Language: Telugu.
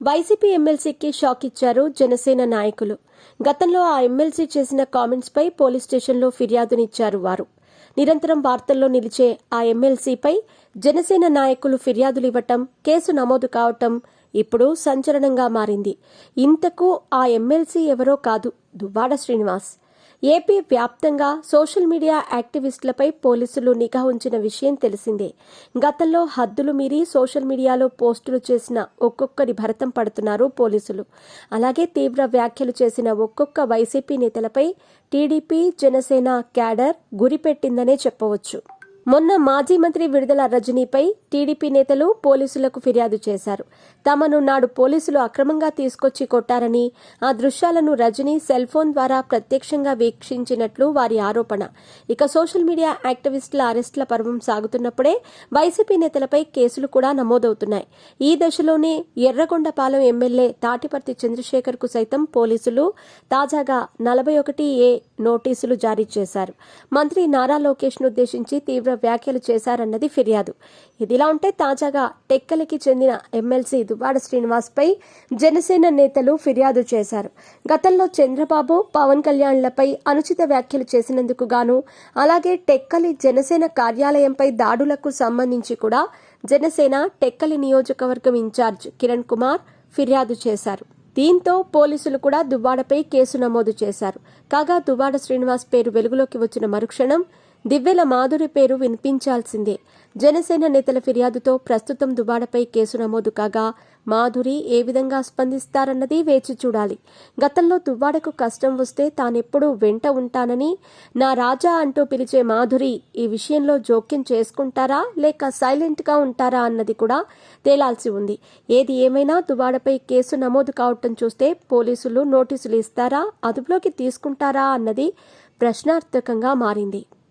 వైసీపీ ఎమ్మెల్సీకి షాక్ ఇచ్చారు జనసేన నాయకులు. గతంలో ఆ ఎమ్మెల్సీ చేసిన కామెంట్స్ పై పోలీస్ స్టేషన్లో ఫిర్యాదునిచ్చారు వారు. నిరంతరం వార్తల్లో నిలిచే ఆ ఎమ్మెల్సీపై జనసేన నాయకులు ఫిర్యాదులు ఇవ్వటం, కేసు నమోదు కావటం ఇప్పుడు సంచలనంగా మారింది. ఇంతకు ఆ ఎమ్మెల్సీ ఎవరో కాదు, దువ్వాడ శ్రీనివాస్. ఏపీ వ్యాప్తంగా సోషల్ మీడియా యాక్టివిస్టులపై పోలీసులు నిఘా ఉంచిన విషయం తెలిసిందే. గతంలో హద్దులు మీరి సోషల్ మీడియాలో పోస్టులు చేసిన ఒక్కొక్కరి భరతం పడుతున్నారు పోలీసులు. అలాగే తీవ్ర వ్యాఖ్యలు చేసిన ఒక్కొక్క వైసీపీ నేతలపై టీడీపీ, జనసేన క్యాడర్ గురిపెట్టిందనే చెప్పవచ్చు. మొన్న మాజీ మంత్రి విడుదల రజనీపై టీడీపీ నేతలు పోలీసులకు ఫిర్యాదు చేశారు. తమను నాడు పోలీసులు అక్రమంగా తీసుకొచ్చి కొట్టారని, ఆ దృశ్యాలను రజనీ సెల్ ఫోన్ ద్వారా ప్రత్యక్షంగా వీక్షించినట్లు వారి ఆరోపణ. ఇక సోషల్ మీడియా యాక్టివిస్టుల అరెస్టుల పర్వం సాగుతున్నప్పుడే వైసీపీ నేతలపై కేసులు కూడా నమోదవుతున్నాయి. ఈ దశలోనే ఎర్రగొండపాలెం ఎమ్మెల్యే తాటిపర్తి చంద్రశేఖర్ కు సైతం పోలీసులు తాజాగా 41A నోటీసులు జారీ చేశారు. మంత్రి నారా లోకేష్ ను ఉద్దేశించి తీవ్ర వ్యాఖ్యలు చేశారన్నది ఫిర్యాదు. ఇదిలా ఉంటే తాజాగా టెక్కలికి చెందిన ఎమ్మెల్సీ దువ్వాడ శ్రీనివాస్ పై జనసేన నేతలు ఫిర్యాదు చేశారు. గతంలో చంద్రబాబు, పవన్ కళ్యాణ్లపై అనుచిత వ్యాఖ్యలు చేసినందుకు గాను, అలాగే టెక్కలి జనసేన కార్యాలయంపై దాడులకు సంబంధించి కూడా జనసేన టెక్కలి నియోజకవర్గం ఇన్ఛార్జ్ కిరణ్ కుమార్ ఫిర్యాదు చేశారు. దీంతో పోలీసులు కూడా దువ్వాడపై కేసు నమోదు చేశారు. కాగా దువ్వాడ శ్రీనివాస్ పేరు వెలుగులోకి వచ్చిన మరుక్షణం దివ్వెల మాధురి పేరు వినిపించాల్సిందే. జనసేన నేతల ఫిర్యాదుతో ప్రస్తుతం దువ్వాడపై కేసు నమోదు కాగా మాధురి ఏ విధంగా స్పందిస్తారన్నది వేచి చూడాలి. గతంలో దువ్వాడకు కష్టం వస్తే తానెప్పుడూ వెంట ఉంటానని నా రాజా అంటూ పిలిచే మాధురి ఈ విషయంలో జోక్యం చేసుకుంటారా లేక సైలెంట్గా ఉంటారా అన్నది కూడా తేలాల్సి ఉంది. ఏది ఏమైనా దువ్వాడపై కేసు నమోదు కావటం చూస్తే పోలీసులు నోటీసులు ఇస్తారా, అదుపులోకి తీసుకుంటారా అన్నది ప్రశ్నార్థకంగా మారింది.